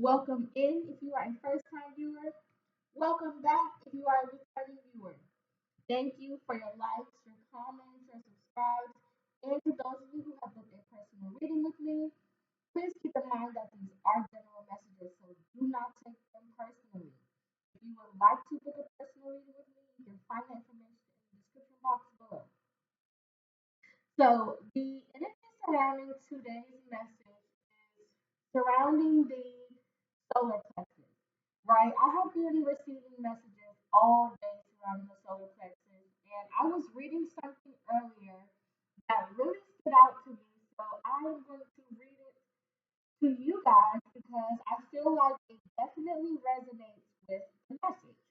Welcome in if you are a first time viewer. Welcome back if you are a returning viewer. Thank you for your likes, your comments, your subscribes. And to those of you who have booked a personal reading with me, please keep in mind that these are general messages, so do not take them personally. If you would like to book a personal reading with me, you can find that information in the description box below. So the energy surrounding today's message is surrounding the solar plexus, right? I have been receiving messages all day surrounding the solar plexus, and I was reading something earlier that really stood out to me. So I am going to read it to you guys because I feel like it definitely resonates with the message.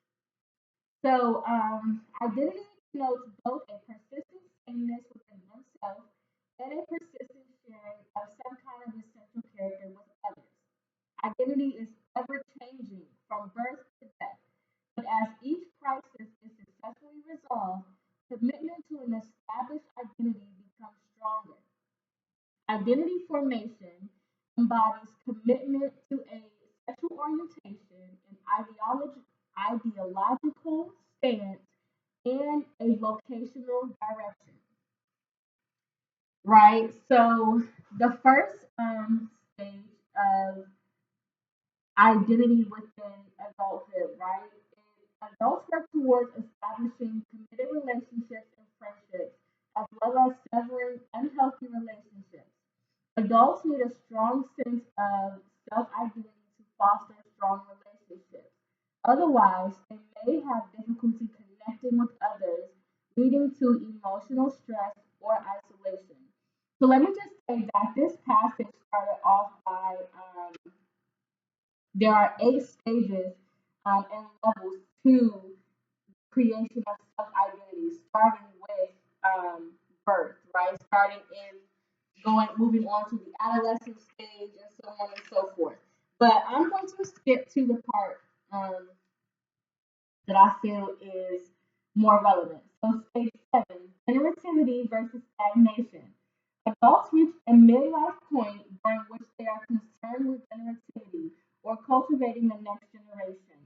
So, identity denotes both a persistent sameness within oneself and a persistent sharing of some kind of essential character with others. Identity is ever changing from birth to death, but as each crisis is successfully resolved, commitment to an established identity becomes stronger. Identity formation embodies commitment to a sexual orientation, an ideological stance, and a vocational direction. Right? So the first stage of identity within adulthood, right? Is adults work towards establishing committed relationships and friendships, as well as severing unhealthy relationships. Adults need a strong sense of self identity to foster strong relationships. Otherwise, they may have difficulty connecting with others, leading to emotional stress or isolation. So, let me just say that this passage started off by there are 8 stages and levels to creation of self identity, starting with birth, right? Starting in moving on to the adolescent stage and so on and so forth. But I'm going to skip to the part that I feel is more relevant. So, stage 7, generativity versus stagnation. Adults reach a midlife point during which they are concerned with generativity or cultivating the next generation.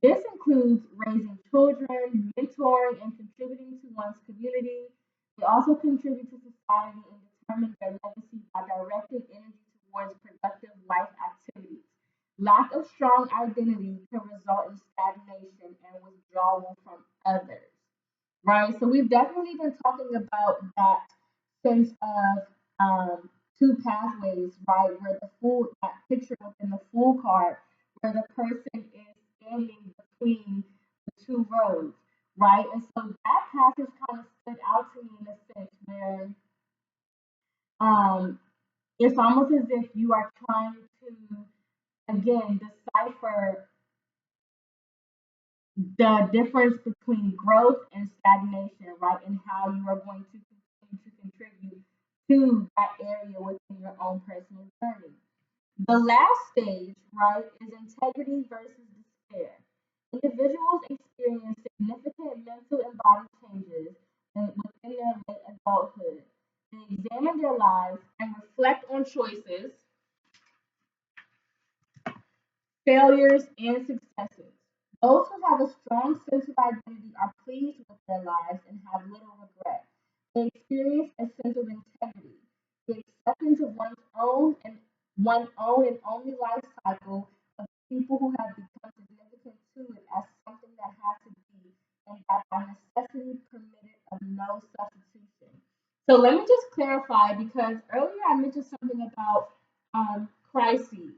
This includes raising children, mentoring, and contributing to one's community. They also contribute to society and determine their legacy by directing energy towards productive life activities. Lack of strong identity can result in stagnation and withdrawal from others, right? So we've definitely been talking about that sense of two pathways, right? Where the fool, that picture within the fool card, where the person is standing between the two roads, right? And so that passage kind of stood out to me in a sense where um, it's almost as if you are trying to, again, decipher the difference between growth and stagnation, right? And how you are going to continue to contribute to that area within your own personal journey. The last stage, right, is integrity versus despair. Individuals experience significant mental and body changes within their late adulthood. They examine their lives and reflect on choices, failures, and successes. Those who have a strong sense of identity are pleased with their lives and have little regret. They experience a sense of integrity, the acceptance of one's own and only life cycle of people who have become significant to it as something that has to be and that by necessity permitted of no substitution. So let me just clarify because earlier I mentioned something about crises.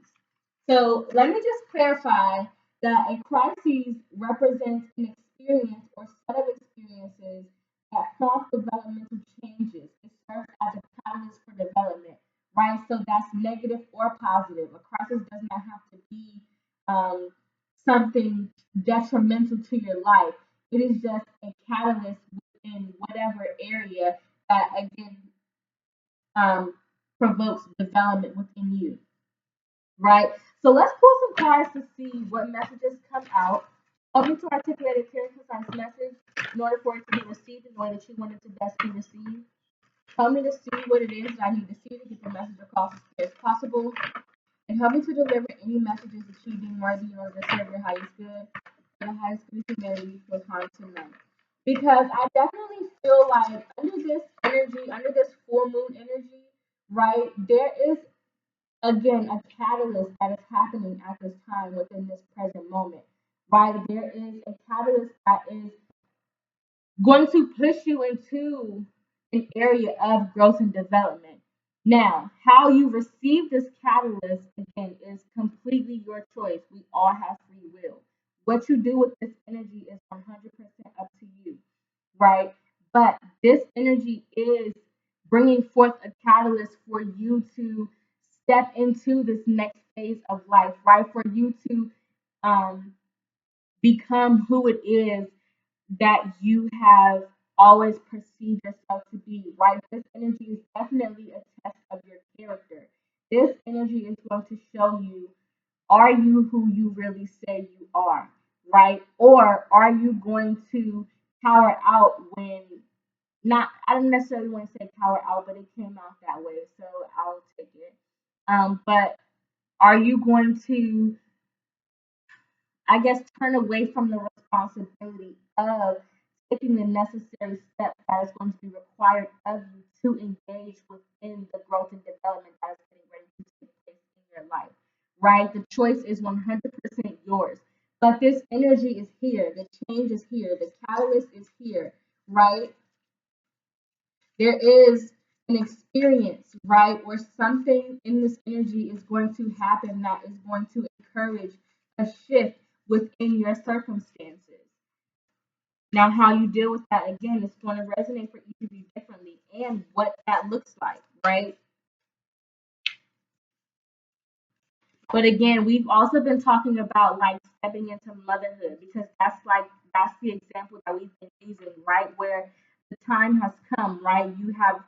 So let me just clarify that a crisis represents an experience or set of experiences that prompt developmental changes. It serves as a catalyst for development, right? So that's negative or positive. A crisis does not have to be um, something detrimental to your life. It is just a catalyst within whatever area that again um, provokes development within you, right? So let's pull some cards to see what messages come out. Help me to articulate a clear, concise message in order for it to be received in the way that you want it to best be received. Help me to see what it is that I need to see to get the message across as clear as possible. and help me to deliver any messages that you deem worthy in order to serve your highest good and the highest good of humanity for harm to none. Because I definitely feel like under this energy, under this full moon energy, right, there is again a catalyst that is happening at this time within this present moment. Right? There is a catalyst that is going to push you into an area of growth and development. Now, how you receive this catalyst again is completely your choice. We all have free will. What you do with this energy is 100% up to you, right? But this energy is bringing forth a catalyst for you to step into this next phase of life, right? For you to um, become who it is that you have always perceived yourself to be, right? This energy is definitely a test of your character. This energy is going to show you, are you who you really say you are, right? Or are you going to cower out when not, I don't necessarily want to say cower out, but it came out that way, so I'll take it. But are you going to, I guess, turn away from the responsibility of taking the necessary steps that is going to be required of you to engage within the growth and development that is getting ready to take place in your life, right? The choice is 100% yours. But this energy is here, the change is here, the catalyst is here, right? There is an experience, right, where something in this energy is going to happen that is going to encourage a shift within your circumstances. Now, how you deal with that again is going to resonate for each of you differently and what that looks like, right? But again, we've also been talking about like stepping into motherhood because that's the example that we've been using, right? Where the time has come, right? You have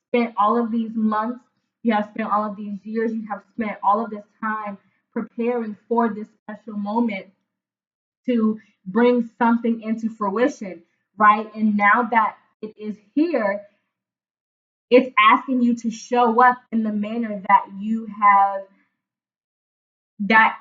spent all of these months, you have spent all of these years, you have spent all of this time preparing for this special moment to bring something into fruition, right? And now that it is here, it's asking you to show up in the manner that you have that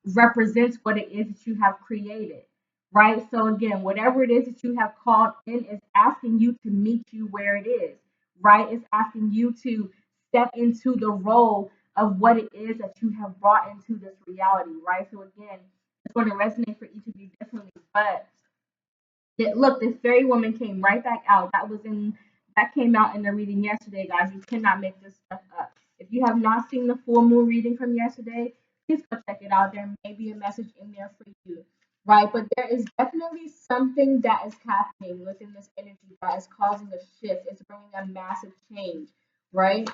represents what it is that you have created, right? So again, whatever it is that you have called in is asking you to meet you where it is, right? It's asking you to step into the role of what it is that you have brought into this reality, right? So again, it's going to resonate for each of you differently, but look, this fairy woman came right back out. That came out in the reading yesterday, guys. You cannot make this stuff up. If you have not seen the full moon reading from yesterday, please go check it out. There may be a message in there for you, right? But there is definitely something that is happening within this energy that is causing a shift. It's bringing a massive change, right?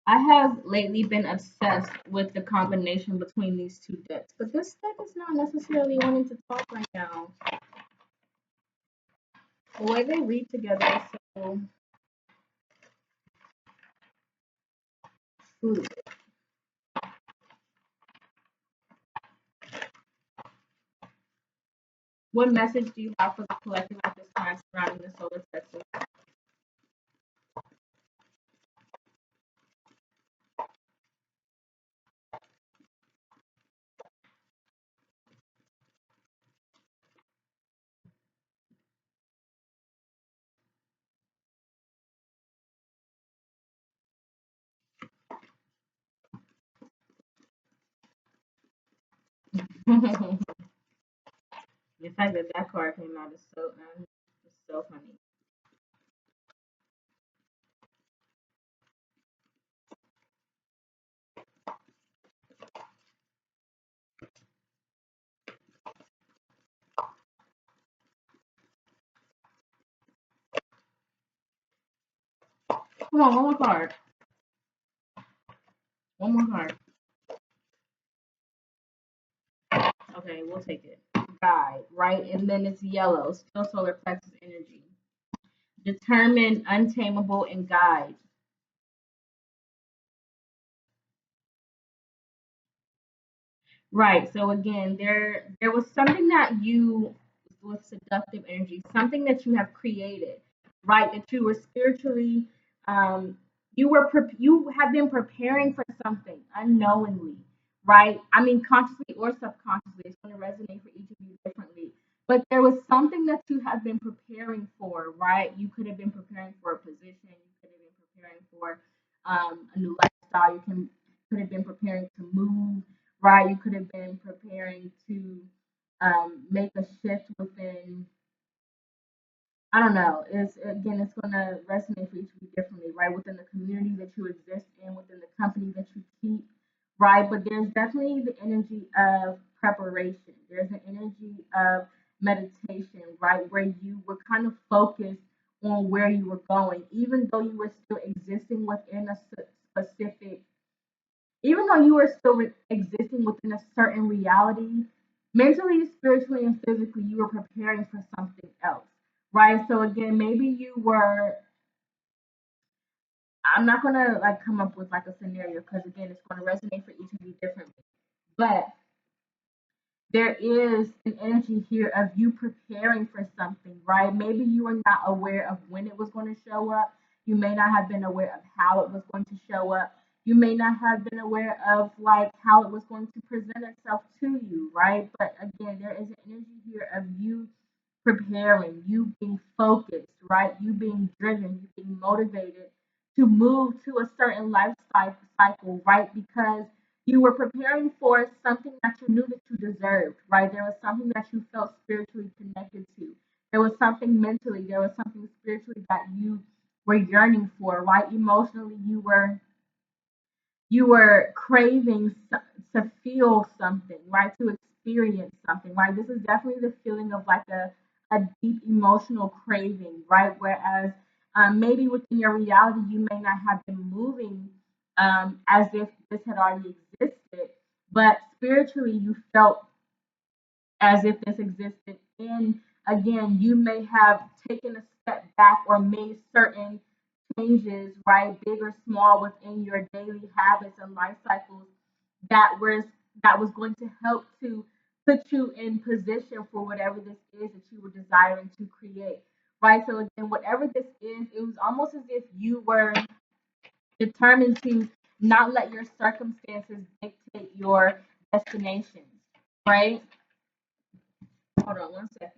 I have lately been obsessed with the combination between these two decks, but this deck is not necessarily wanting to talk right now. The way they read together is so fluid. What message do you have for the collective at this time surrounding the solar plexus? The fact that that card came out is so funny. Come on, one more card. One more card. Okay, we'll take it. guide, right? And then it's yellow, still solar plexus energy. Determined, untamable, and guide. Right. So again, there was something that you with seductive energy, something that you have created, right? That you were spiritually, um, you have been preparing for something unknowingly, right? I mean, consciously or subconsciously, it's going to resonate for each of you differently. But there was something that you have been preparing for, right? You could have been preparing for a position. You could have been preparing for a new lifestyle. You could have been preparing to move, right? You could have been preparing to make a shift within, I don't know. It's again, it's going to resonate for each of you differently, right? Within the community that you exist in, within the company that you keep, right? But there's definitely the energy of preparation. There's an energy of meditation, right? Where you were kind of focused on where you were going, even though you were still existing within a specific, even though you are still existing within a certain reality, mentally, spiritually, and physically, you were preparing for something else, right? So again, maybe you were. I'm not gonna like come up with like a scenario because again, it's gonna resonate for each of you differently. But there is an energy here of you preparing for something, right? Maybe you were not aware of when it was going to show up. You may not have been aware of how it was going to show up. You may not have been aware of like how it was going to present itself to you, right? But again, there is an energy here of you preparing, you being focused, right? You being driven, you being motivated to move to a certain lifestyle cycle, right? Because you were preparing for something that you knew that you deserved, right? There was something that you felt spiritually connected to. There was something mentally, there was something spiritually that you were yearning for, right? Emotionally, you were craving to feel something, right? To experience something, right? This is definitely the feeling of like a deep emotional craving, right? Whereas maybe within your reality, you may not have been moving as if this had already existed, but spiritually, you felt as if this existed. And again, you may have taken a step back or made certain changes, right, big or small, within your daily habits and life cycles that was going to help to put you in position for whatever this is that you were desiring to create. Right. So again, whatever this is, it was almost as if you were determined to not let your circumstances dictate your destination. Right? Hold on 1 second.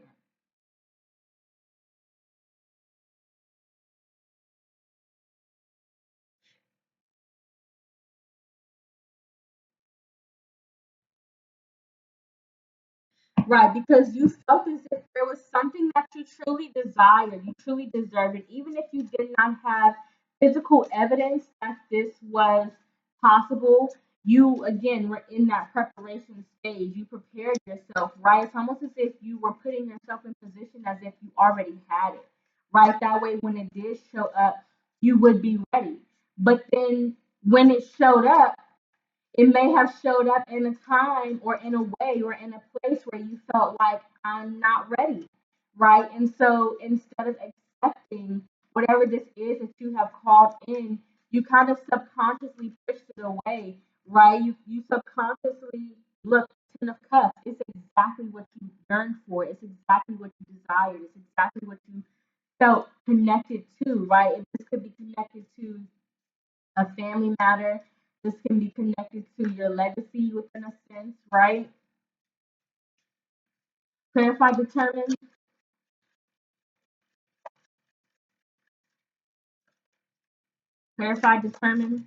Right, because you felt as if there was something that you truly desired, you truly deserved it, even if you did not have physical evidence that this was possible. You again were in that preparation stage. You prepared yourself, right? It's almost as if you were putting yourself in position as if you already had it, right? That way, when it did show up, you would be ready. But then when it showed up, it may have showed up in a time or in a way or in a place where you felt like I'm not ready, right? And so instead of accepting whatever this is that you have called in, you kind of subconsciously pushed it away, right? You subconsciously look, ten of cups. It's exactly what you yearned for. It's exactly what you desired. It's exactly what you felt connected to, right? And this could be connected to a family matter. This can be connected to your legacy within a sense, right? Clarify, determine, clarify, determine.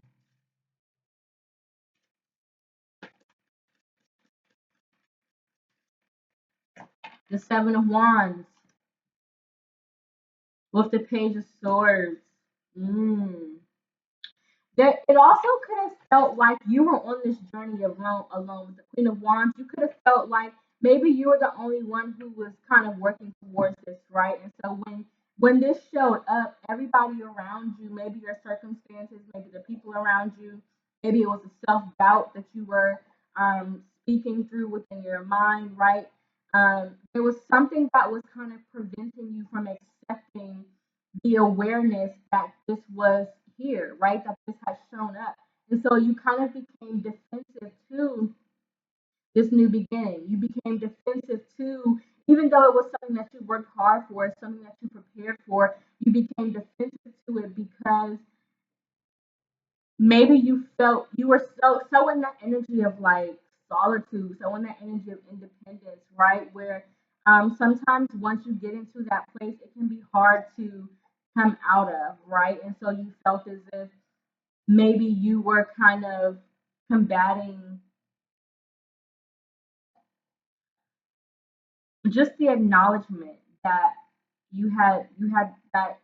The Seven of Wands with the Page of Swords. Mm. There, it also could have felt like you were on this journey alone with the Queen of Wands. You could have felt like maybe you were the only one who was kind of working towards this, right? And so when this showed up, everybody around you, maybe your circumstances, maybe the people around you, maybe it was a self doubt that you were speaking through within your mind, right? There was something that was kind of preventing you from accepting the awareness that this was here, right? That this had shown up. And so you kind of became defensive to this new beginning. You became defensive to, even though it was something that you worked hard for, something that you prepared for, you became defensive to it because maybe you felt you were so in that energy of like solitude, so in that energy of independence, right? Where sometimes once you get into that place, it can be hard to come out of, right? And so you felt as if maybe you were kind of combating just the acknowledgement that you had that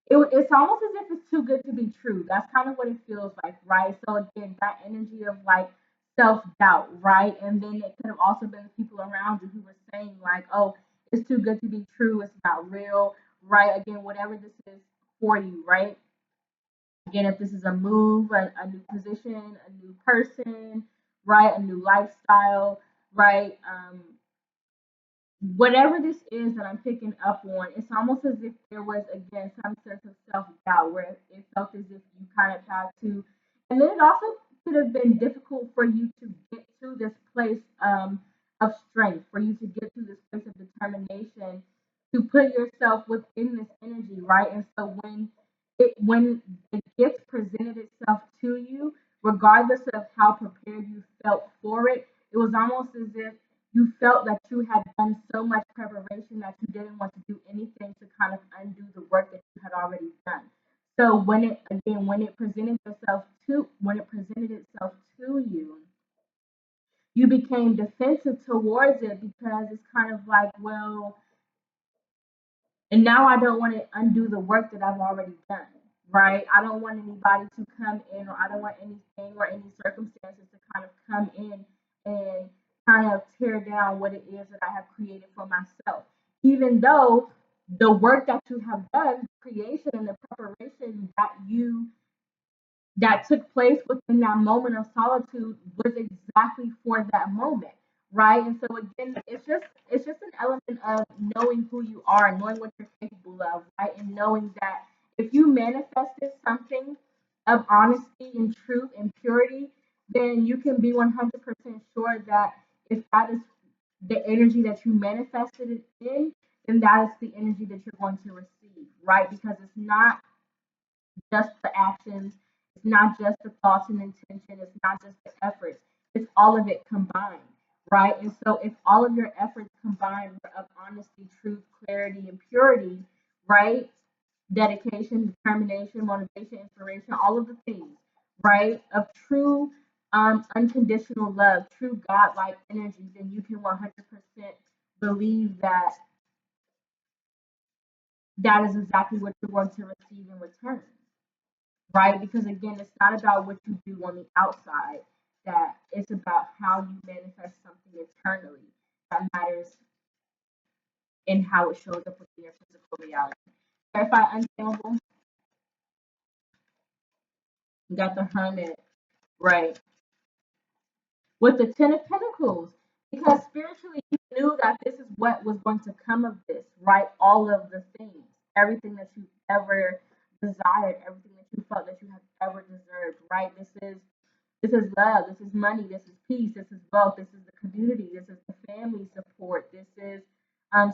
it's almost as if it's too good to be true. That's kind of what it feels like, right? So again, that energy of like self doubt, right? And then it could have also been the people around you who were saying like, "Oh, it's too good to be true. It's not real," right? Again, whatever this is for you, right? Again, if this is a move, a new position, a new person, right? A new lifestyle, right? Whatever this is that I'm picking up on, it's almost as if there was again some sense of self doubt where it felt as if you kind of had to, and then it also could have been difficult for you to get to this place of strength, for you to get to this place of determination, to put yourself within this energy, right? And so when the gift presented itself to you, regardless of how prepared you felt for it, it was almost as if you felt that you had done so much preparation that you didn't want to do anything to kind of undo the work that you had already done. So when it presented itself to you, you became defensive towards it because it's kind of like, well, and now I don't want to undo the work that I've already done, right? I don't want anybody to come in, or I don't want anything or any circumstances to kind of come in and kind of tear down what it is that I have created for myself. Even though the work that you have done, creation and the preparation that took place within that moment of solitude was exactly for that moment, right? And so again, it's just an element of knowing who you are, knowing what you're capable of, right? And knowing that if you manifested something of honesty and truth and purity, then you can be 100% sure that if that is the energy that you manifested it in, then that is the energy that you're going to receive, right? Because it's not just the actions, it's not just the thoughts and intention, it's not just the efforts, it's all of it combined, right? And so if all of your efforts combined were of honesty, truth, clarity, and purity, right? Dedication, determination, motivation, inspiration, all of the things, right? Of true unconditional love, true God-like energy, then you can 100% believe that that is exactly what you're going to receive in return, right? Because again, it's not about what you do on the outside, that it's about how you manifest something internally that matters in how it shows up within your physical reality. Clarify untamable, you got the hermit, right? With the Ten of Pentacles, because spiritually you knew that this is what was going to come of this, right? All of the things, everything that you ever desired, everything that you felt that you have ever deserved, right? This is love, this is money, this is peace, this is wealth, this is the community, this is the family support, this is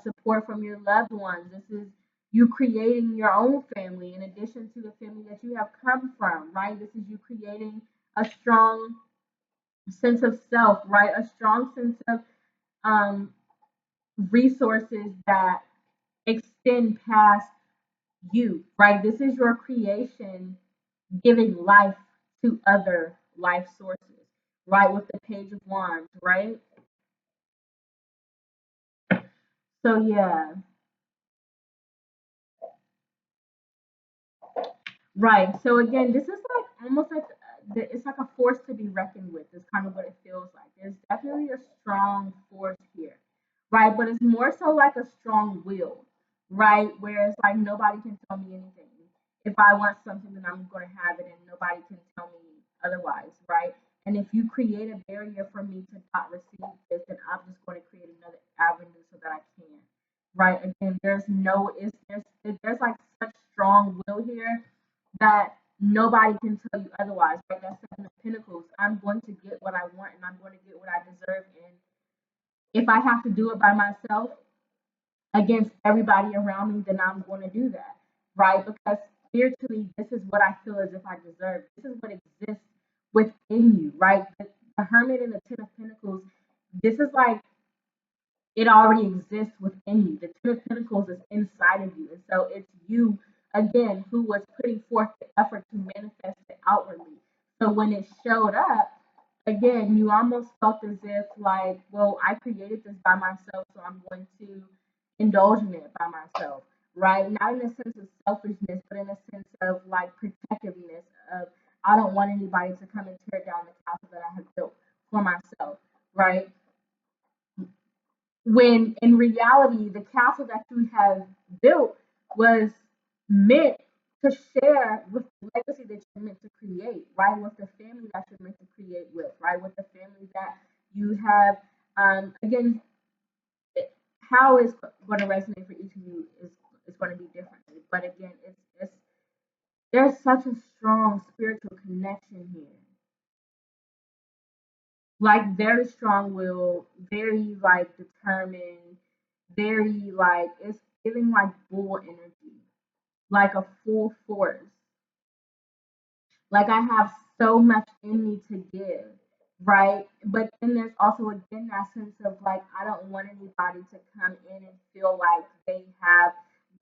support from your loved ones, this is you creating your own family in addition to the family that you have come from, right? This is you creating a strong sense of self, right? A strong sense of um, resources that extend past you, right? This is your creation giving life to other life sources, right? With the Page of Wands, right? So, yeah, right. So, again, this is like almost like it's like a force to be reckoned with, is kind of what it feels like. There's definitely a strong force here, right? But it's more so like a strong will, right? Where it's like nobody can tell me anything. If I want something, then I'm going to have it, and nobody can tell me otherwise, right? And if you create a barrier for me to not receive this, then I'm just going to create another avenue know there's like such strong will here that nobody can tell you otherwise, right? That's Seven of Pentacles. I'm going to get what I want and I'm going to get what I deserve. And if I have to do it by myself against everybody around me, then I'm going to do that, right? Because spiritually, this is what I feel as if I deserve. This is what exists within you, right? The Hermit and the Ten of Pentacles, this is like it already exists within you. The Two of Pentacles is inside of you. And so it's you, again, who was putting forth the effort to manifest it outwardly. So when it showed up, again, you almost felt as if, like, well, I created this by myself, so I'm going to indulge in it by myself, right? Not in a sense of selfishness, but in a sense of, like, protectiveness of, I don't want anybody to come and tear down the castle that I have built for myself, right? When in reality, the castle that you have built was meant to share with the legacy that you're meant to create, right? With the family that you're meant to create with, right? With the family that you have, again, how it's going to resonate for each of you is going to be different. But again, it's there's such a strong spiritual connection here, like very strong will, very like determined, very like it's giving like bull energy, like a full force. Like I have so much in me to give, right? But then there's also again that sense of like I don't want anybody to come in and feel like they have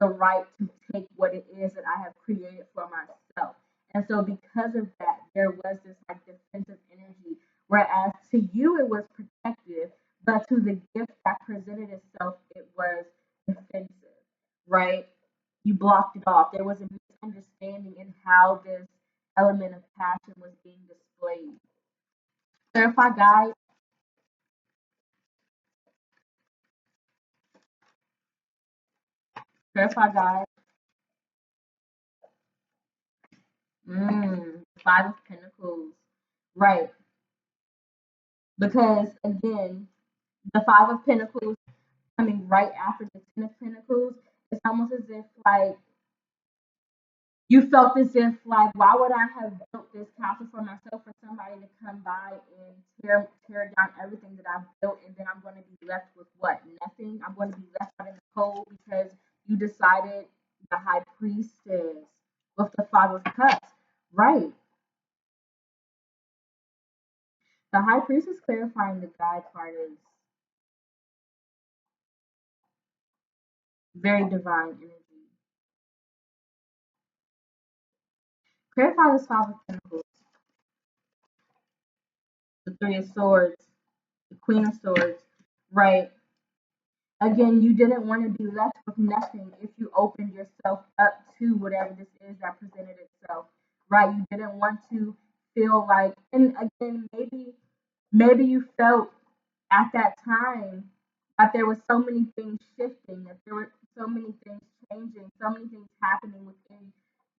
the right to take what it is that I have created for myself. And so because of that, there was this like defensive energy. Whereas to you it was protective, but to the gift that presented itself, it was defensive, right? You blocked it off. There was a misunderstanding in how this element of passion was being displayed. Clarify, guys. Clarify, guys. Five of Pentacles. Right. Because again, the Five of Pentacles coming right after the Ten of Pentacles, it's almost as if like you felt as if like why would I have built this castle for myself for somebody to come by and tear down everything that I've built and then I'm going to be left with what? Nothing. I'm going to be left out in the cold because you decided the high priestess with the Five of Cups. Right. The high priestess clarifying the guide card is very divine energy. Clarify the Five of Pentacles, the Three of Swords, the Queen of Swords. Right. Again, you didn't want to be left with nothing if you opened yourself up to whatever this is that presented itself, right? You didn't want to feel like, and again, maybe you felt at that time that there were so many things shifting, that there were so many things changing, so many things happening within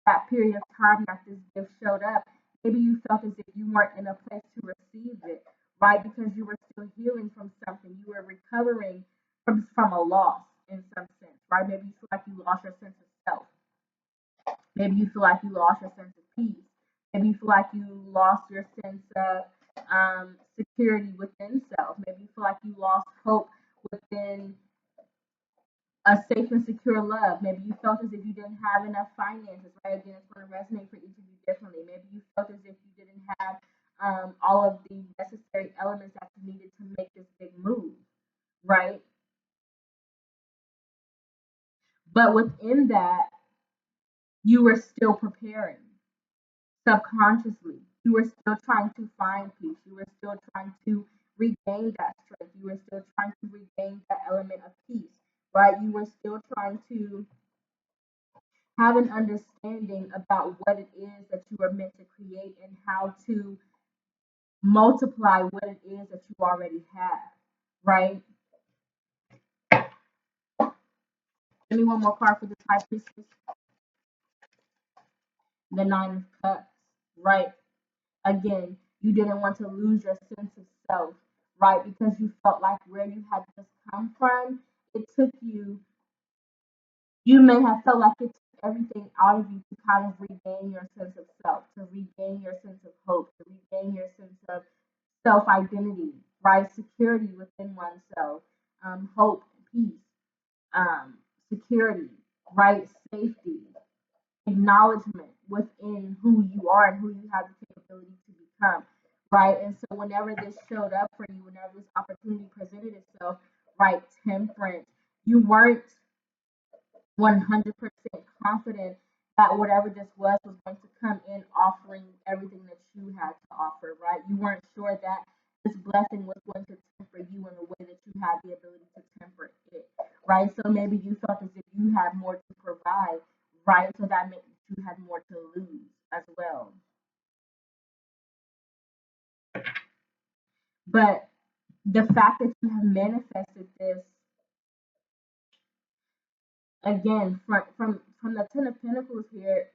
that period of time that this gift showed up. Maybe you felt as if you weren't in a place to receive it, right? Because you were still healing from something. You were recovering from a loss in some sense, right? Maybe you feel like you lost your sense of self. Maybe you feel like you lost your sense of peace. Maybe you feel like you lost your sense of security within self. Maybe you feel like you lost hope within a safe and secure love. Maybe you felt as if you didn't have enough finances, right? Again, it's going to resonate for each of you differently. Maybe you felt as if you didn't have all of the necessary elements that you needed to make this big move, right? But within that, you were still preparing subconsciously. You were still trying to find peace. You were still trying to regain that strength. You were still trying to regain that element of peace, right? You were still trying to have an understanding about what it is that you are meant to create and how to multiply what it is that you already have, right? Give me one more card for this high priestess. The Nine of Cups, right? Again, you didn't want to lose your sense of self, right? Because you felt like where you had just come from, it took you You may have felt like it took everything out of you to kind of regain your sense of self, to regain your sense of hope, to regain your sense of self identity, right? Security within oneself, hope, peace, security, right? Safety, acknowledgement within who you are and who you have the capability to become, right? And so, whenever this showed up for you, whenever this opportunity presented itself, right? Temperance, you weren't 100% confident that whatever this was going to come in offering everything that you had to offer, right? You weren't sure that this blessing was going to temper you in a way that you had the ability to temper it, right? So maybe you felt as if you had more to provide, right? So that meant you had more to lose as well. But the fact that you have manifested this again from the Ten of Pentacles here,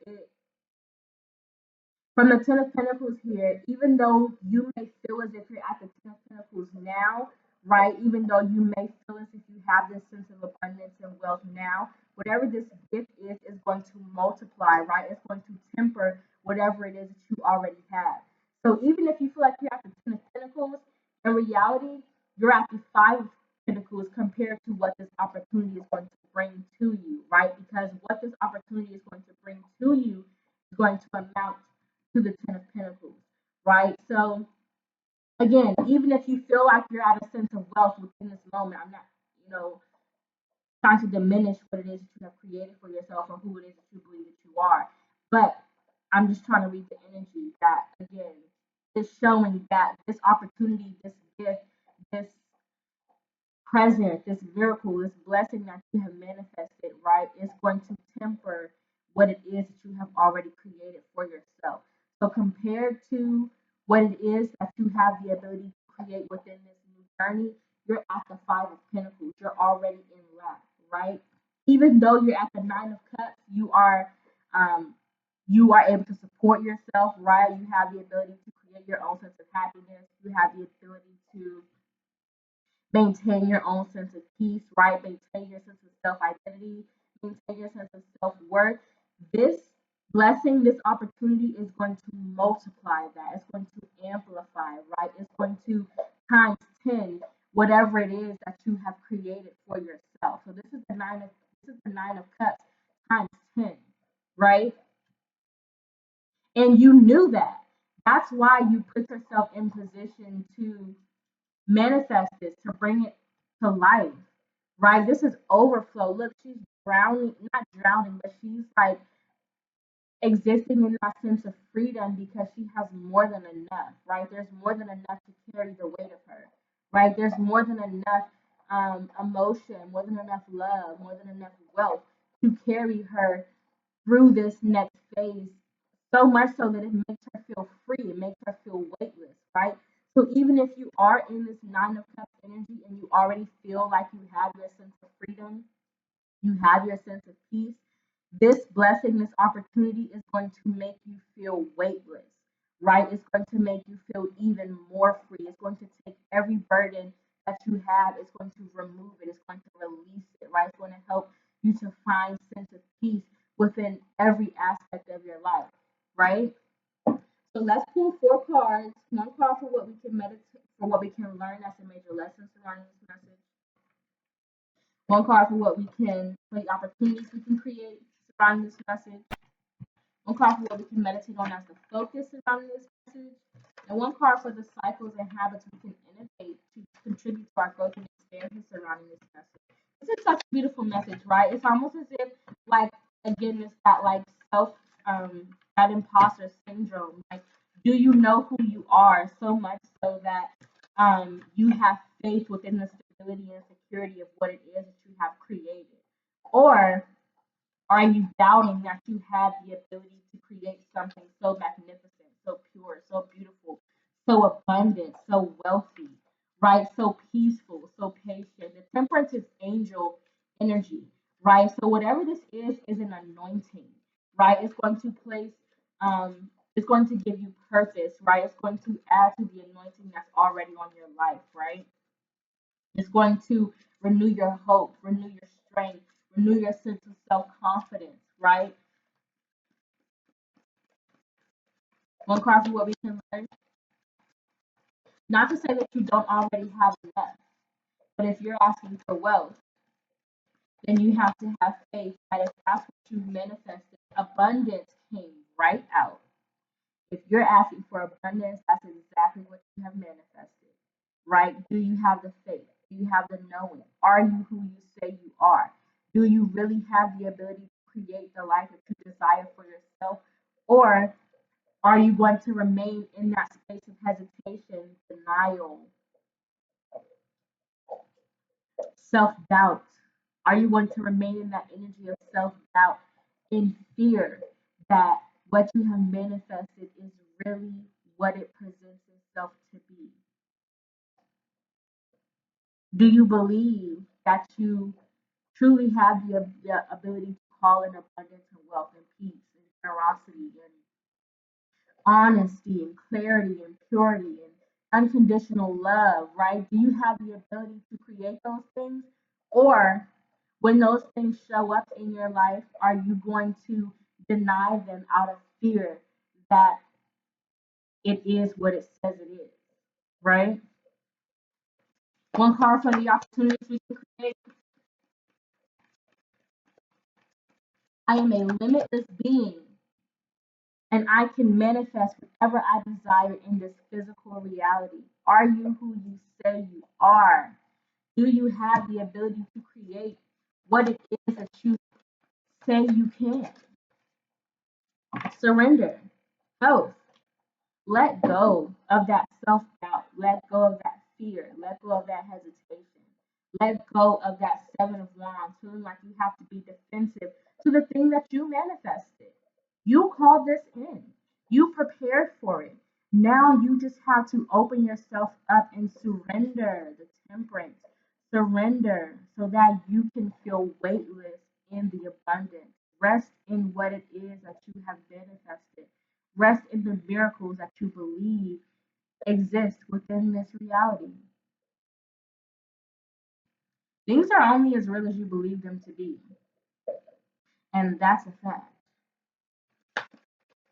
from the Ten of Pentacles here, even though you may feel as if you're at the Ten of Pentacles now, right? Even though you may feel as if you have this sense of abundance and wealth now, whatever this gift is going to multiply, right? It's going to temper whatever it is that you already have. So even if you feel like you're at the Ten of Pentacles, in reality, you're at the Five of Pentacles compared to what this opportunity is going to bring to you, right? Because what this opportunity is going to bring to you is going to amount to the Ten of Pentacles, right? So again, even if you feel like you're at a sense of wealth within this moment, I'm not, you know, trying to diminish what it is that you have created for yourself or who it is that you believe that you are. But I'm just trying to read the energy that again is showing that this opportunity, this gift, this present, this miracle, this blessing that you have manifested, right, is going to temper what it is that you have already created for yourself. So compared to what it is that you have the ability to create within this new journey, you're at the Five of Pentacles. You're already in lack, right? Even though you're at the Nine of Cups, um, you are able to support yourself, right? You have the ability to create your own sense of happiness. You have the ability to maintain your own sense of peace, right? Maintain your sense of self identity, maintain your sense of self worth. This blessing, this opportunity is going to multiply that. It's going to amplify, right? It's going to times 10 whatever it is that you have created for yourself. So this is the nine of cups times 10, right? And you knew that. That's why you put yourself in position to manifest this, to bring it to life, right? This is overflow. Look, she's drowning, not drowning, but she's like existing in that sense of freedom because she has more than enough, right? There's more than enough to carry the weight of her, right? There's more than enough emotion, more than enough love, more than enough wealth to carry her through this next phase, so much so that it makes her feel free, it makes her feel weightless, right? So even if you are in this Nine of Cups energy and you already feel like you have your sense of freedom, you have your sense of peace, this blessing, this opportunity is going to make you feel weightless, right? It's going to make you feel even more free. It's going to take every burden that you have, it's going to remove it, it's going to release it, right? It's going to help you to find sense of peace within every aspect of your life, right? So let's pull four cards. One card for what we can meditate, for what we can learn as a major lesson surrounding this message. One card for what we can, for the opportunities we can create surrounding this message. One card for what we can meditate on as the focus surrounding this message. And one card for the cycles and habits we can innovate to contribute to our growth and expansion surrounding this message. This is such a beautiful message, right? It's almost as if, like, again, it's that, like, that imposter syndrome. Like, do you know who you are so much so that you have faith within the stability and security of what it is that you have created? Or are you doubting that you have the ability to create something so magnificent, so pure, so beautiful, so abundant, so wealthy, right? So peaceful, so patient. The temperance is angel energy, right? So whatever this is an anointing, right? It's going to place, it's going to give you purpose, right? It's going to add to the anointing that's already on your life, right? It's going to renew your hope, renew your strength, renew your sense of self-confidence, right? One card for what we can learn. Not to say that you don't already have enough, but if you're asking for wealth, then you have to have faith that if that's what you manifested, abundance came right out. If you're asking for abundance, that's exactly what you have manifested, right? Do you have the faith? Do you have the knowing? Are you who you say you are? Do you really have the ability to create the life that you desire for yourself? Or are you going to remain in that space of hesitation, denial, self doubt? Are you going to remain in that energy of self doubt in fear that what you have manifested is really what it presents itself to be? Do you believe that you truly have the ability to call in abundance and wealth and peace and generosity and honesty and clarity and purity and unconditional love, right? Do you have the ability to create those things? Or when those things show up in your life, are you going to deny them out of fear that it is what it says it is, right? One card for the opportunities we can create. I am a limitless being and I can manifest whatever I desire in this physical reality. Are you who you say you are? Do you have the ability to create what it is that you say you can? Surrender. Health. Let go of that self doubt. Let go of that fear. Let go of that hesitation. Let go of that Seven of Wands, feeling like you have to be defensive to the thing that you manifested. You called this in, you prepared for it. Now you just have to open yourself up and surrender the temperance. Surrender so that you can feel weightless in the abundance. Rest in what it is that you have manifested. Rest in the miracles that you believe exist within this reality. Things are only as real as you believe them to be. And that's a fact.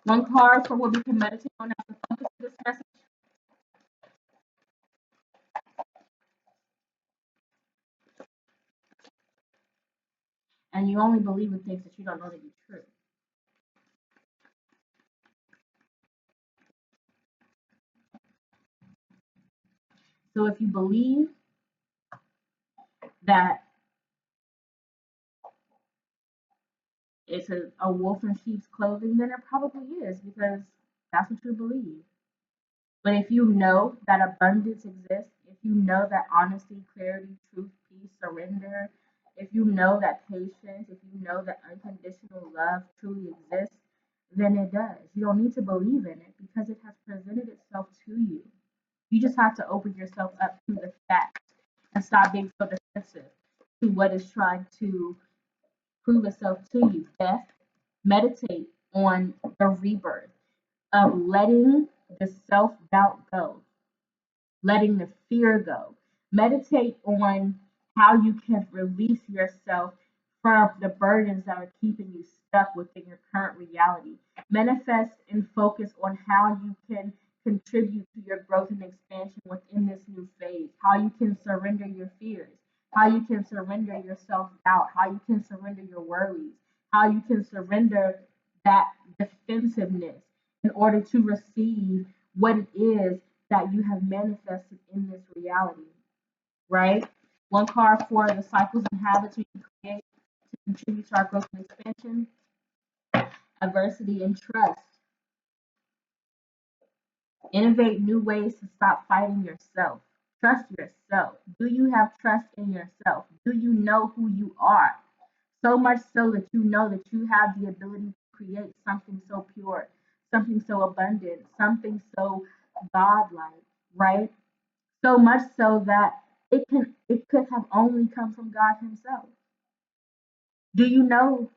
One card for what we can meditate on as the focus of this message. And you only believe in things that you don't know to be true. So if you believe that it's a wolf in sheep's clothing, then it probably is because that's what you believe. But if you know that abundance exists, if you know that honesty, clarity, truth, peace, surrender, if you know that patience, if you know that unconditional love truly exists, then it does. You don't need to believe in it because it has presented itself to you. You just have to open yourself up to the fact and stop being so defensive to what is trying to prove itself to you. Beth, meditate on the rebirth of letting the self doubt go, letting the fear go. Meditate on how you can release yourself from the burdens that are keeping you stuck within your current reality. Manifest and focus on how you can contribute to your growth and expansion within this new phase, how you can surrender your fears, how you can surrender your self doubt, how you can surrender your worries, how you can surrender that defensiveness in order to receive what it is that you have manifested in this reality, right? One card for the cycles and habits we can create to contribute to our growth and expansion, adversity and trust. Innovate new ways to stop fighting yourself. Trust yourself. Do you have trust in yourself? Do you know who you are? So much so that you know that you have the ability to create something so pure, something so abundant, something so godlike, right? So much so that it could have only come from God Himself. Do you know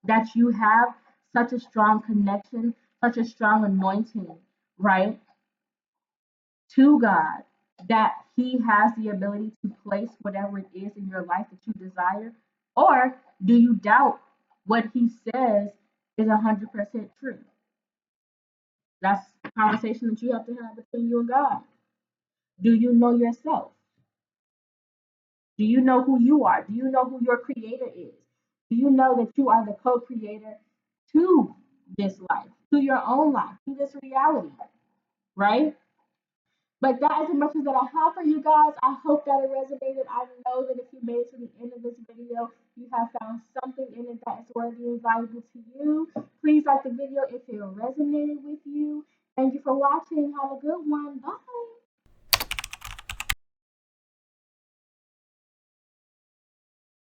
that you have such a strong connection, such a strong anointing, right, to God that He has the ability to place whatever it is in your life that you desire? Or do you doubt what he says is 100% true? That's a conversation that you have to have between you and God. Do you know yourself? Do you know who you are? Do you know who your creator is? Do you know that you are the co-creator to this life, to your own life, to this reality, right? But that is as much as that I have for you guys. I hope that it resonated. I know that if you made it to the end of this video, you have found something in it that is worthy and valuable to you. Please like the video if it resonated with you. Thank you for watching. Have a good one. Bye.